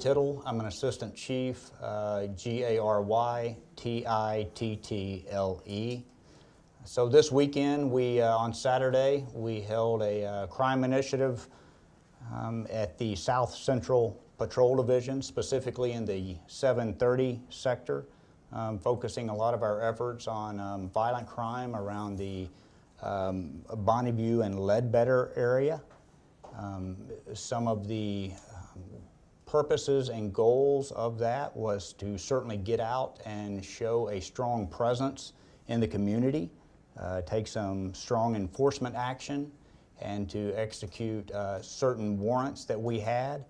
Tittle. I'm an assistant chief, G-A-R-Y-T-I-T-T-L-E. So this weekend, on Saturday, we held a crime initiative at the South Central Patrol Division, specifically in the 730 sector, focusing a lot of our efforts on violent crime around the Bonneview and Ledbetter area. Some of the purposes and goals of that was to certainly get out and show a strong presence in the community, take some strong enforcement action, and to execute certain warrants that we had,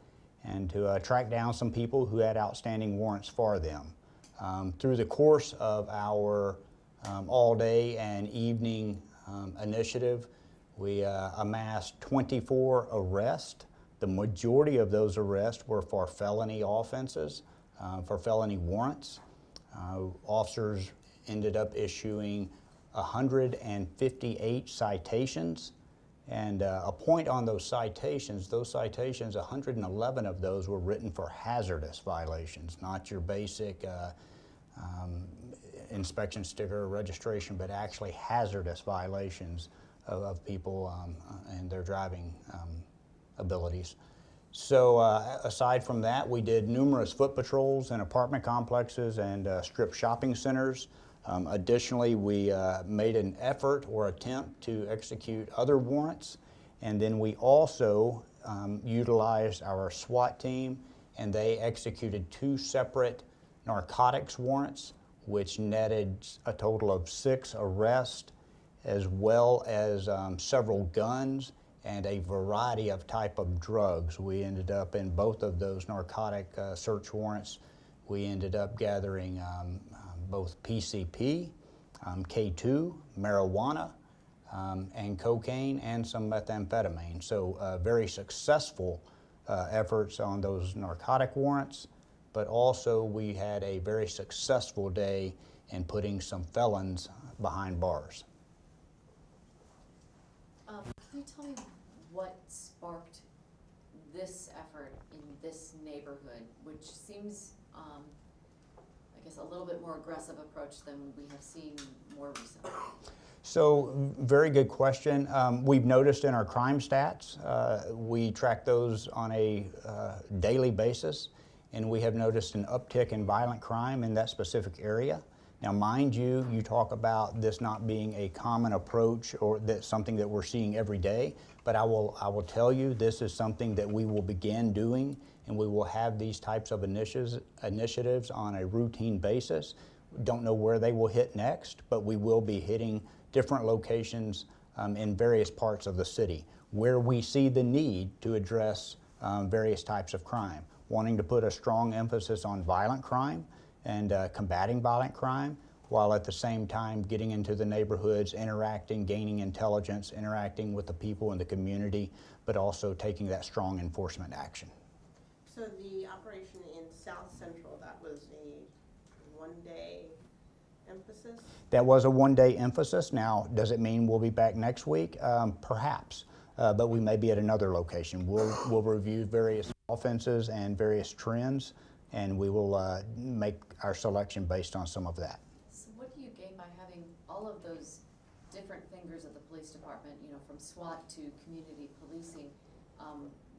and to track down some people who had outstanding warrants for them. Through the course of our all-day and evening initiative, we amassed 24 arrests. The majority of those arrests were for felony offenses, for felony warrants. Officers ended up issuing 158 citations. And a point on those citations, 111 of those were written for hazardous violations, not your basic inspection sticker or registration, but actually hazardous violations of people and their driving abilities. So aside from that, we did numerous foot patrols in apartment complexes and strip shopping centers. Additionally, we made an effort or attempt to execute other warrants, and then we also utilized our SWAT team, and they executed 2 separate narcotics warrants, which netted a total of 6 arrests, as well as several guns and a variety of type of drugs. We ended up in both of those narcotic search warrants. We ended up gathering both PCP, K2, marijuana, and cocaine, and some methamphetamine. So very successful efforts on those narcotic warrants, but also we had a very successful day in putting some felons behind bars. Can you tell me what sparked this effort in this neighborhood, which seems, I guess, a little bit more aggressive approach than we have seen more recently? So, very good question. We've noticed in our crime stats, we track those on a daily basis, and we have noticed an uptick in violent crime in that specific area. Now, mind you, you talk about this not being a common approach or that something that we're seeing every day, but I will tell you this is something that we will begin doing, and we will have these types of initiatives on a routine basis. Don't know where they will hit next, but we will be hitting different locations in various parts of the city where we see the need to address various types of crime, wanting to put a strong emphasis on violent crime and combating violent crime, while at the same time getting into the neighborhoods, interacting, gaining intelligence, interacting with the people in the community, but also taking that strong enforcement action. So the operation in South Central, that was a one-day emphasis? That was a one-day emphasis. Now, does it mean we'll be back next week? Perhaps, but we may be at another location. We'll review various offenses and various trends, and we will make our selection based on some of that. So what do you gain by having all of those different fingers of the police department, you know, from SWAT to community policing?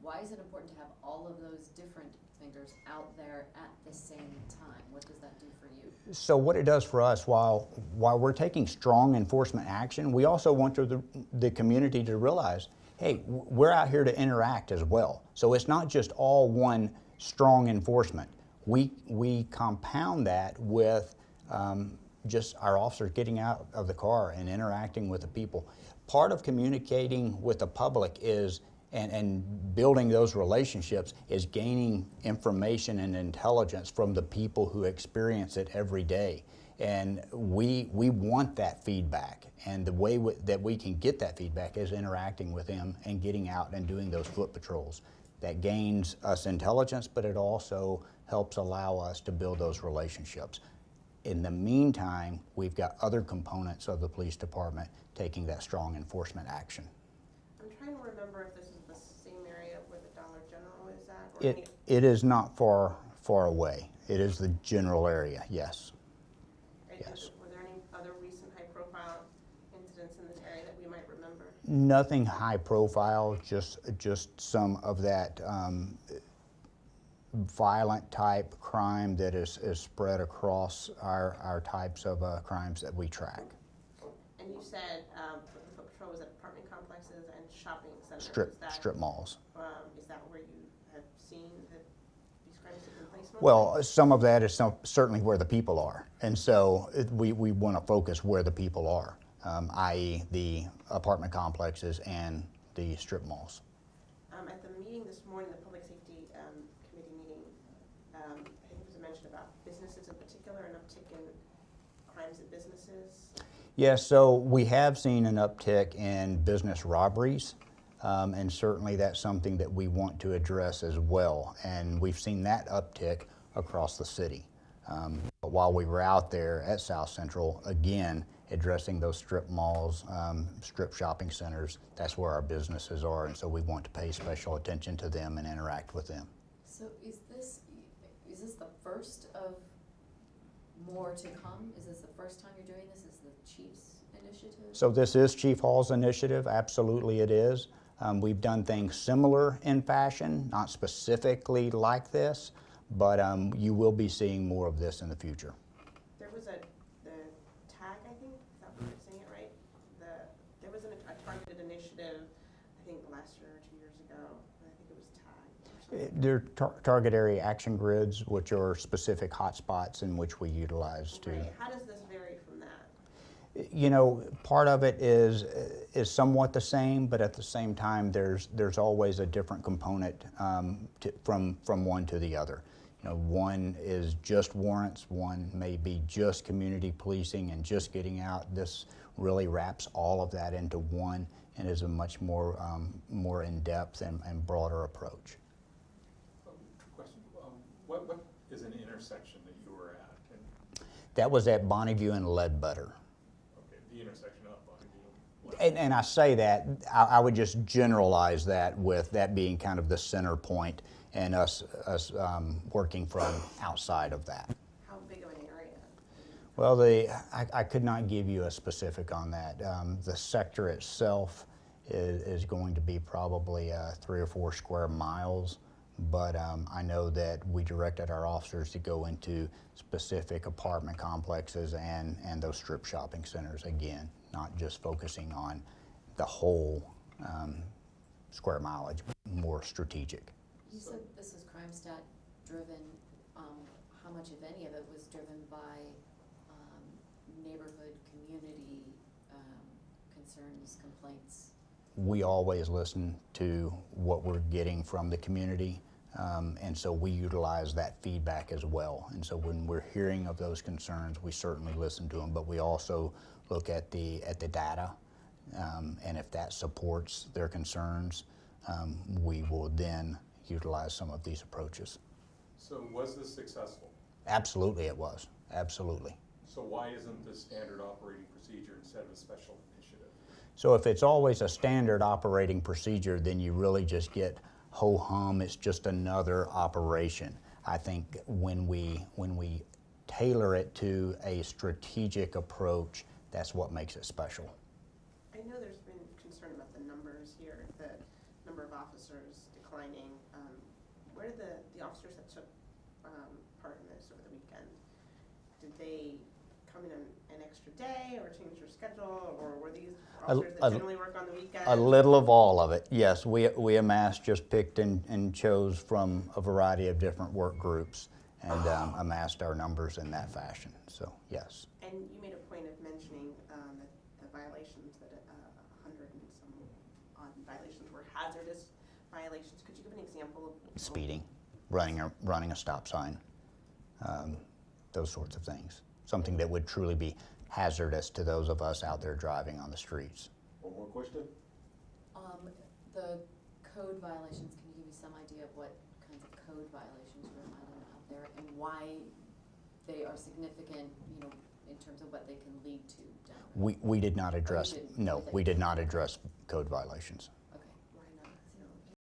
Why is it important to have all of those different fingers out there at the same time? What does that do for you? So what it does for us, while we're taking strong enforcement action, we also want the community to realize, hey, we're out here to interact as well. So it's not just all one strong enforcement. We compound that with just our officers getting out of the car and interacting with the people. Part of communicating with the public is, and building those relationships, is gaining information and intelligence from the people who experience it every day. And we want that feedback. And the way that we can get that feedback is interacting with them and getting out and doing those foot patrols. That gains us intelligence, but it also helps allow us to build those relationships. In the meantime, we've got other components of the police department taking that strong enforcement action. I'm trying to remember if this is the same area where the Dollar General is at, or It is not far away. It is the general area, yes. Yes. Were there any other recent high-profile incidents in this area that we might remember? Nothing high profile, just some of that violent type crime that is spread across our types of crimes that we track. And you said the foot patrol was at apartment complexes and shopping centers. Strip malls. Is that where you have seen that these crimes have been placed? Well, some of that is certainly where the people are, and so we want to focus where the people are, i.e. the apartment complexes and the strip malls. At the meeting this morning, the Public Safety Committee meeting, I think it was a mention about businesses in particular, an uptick in crimes at businesses. Yes, so we have seen an uptick in business robberies, and certainly that's something that we want to address as well. And we've seen that uptick across the city. But while we were out there at South Central, again, addressing those strip malls, strip shopping centers, that's where our businesses are, and so we want to pay special attention to them and interact with them. So is this the first of more to come? Is this the first time you're doing this? Is the chief's initiative? So this is Chief Hall's initiative, absolutely it is. We've done things similar in fashion, not specifically like this, but you will be seeing more of this in the future. There was the tag, I think, is that what you're saying it right? There was a targeted initiative, I think last year or 2 years ago, and I think it was tag or something. They're target area action grids, which are specific hotspots in which we utilize to. Right. How does this vary from that? You know, part of it is somewhat the same, but at the same time, there's always a different component from one to the other. You know, one is just warrants, one may be just community policing and just getting out. This really wraps all of that into one and is a much more in-depth and broader approach. Question, what is an intersection that you were at? And, That was at Bonneview and Ledbetter. okay, the intersection of Bonneview. And I say that, I would just generalize that with that being kind of the center point and us working from outside of that. How big of an area? Well, I could not give you a specific on that. The sector itself is going to be probably 3 or 4 square miles, but I know that we directed our officers to go into specific apartment complexes and those strip shopping centers, again, not just focusing on the whole square mileage, more strategic. You said this is crime stat driven. How much, if any, of it was driven by neighborhood, community concerns, complaints? We always listen to what we're getting from the community, and so we utilize that feedback as well. And so when we're hearing of those concerns, we certainly listen to them, but we also look at the data, and if that supports their concerns, we will then utilize some of these approaches. So was this successful? Absolutely it was, absolutely. So why isn't this standard operating procedure instead of a special initiative? So if it's always a standard operating procedure, then you really just get ho-hum, it's just another operation. I think when we tailor it to a strategic approach, that's what makes it special. I know there's been concern about the numbers here, the number of officers declining. Where did the officers that took part in this over the weekend, did they come in an extra day or change their schedule, or were these officers that generally work on the weekend? A little of all of it, yes. We amassed, just picked and chose from a variety of different work groups and amassed our numbers in that fashion, so yes. And you made a point of mentioning that the violations, that 100 and some odd violations were hazardous violations. Could you give an example of? Speeding, running a stop sign, those sorts of things. Something that would truly be hazardous to those of us out there driving on the streets. One more question? The code violations, can you give me some idea of what kinds of code violations you're finding out there and why they are significant, you know, in terms of what they can lead to down the road? We did not address, didn't? no, Okay. we did not address code violations.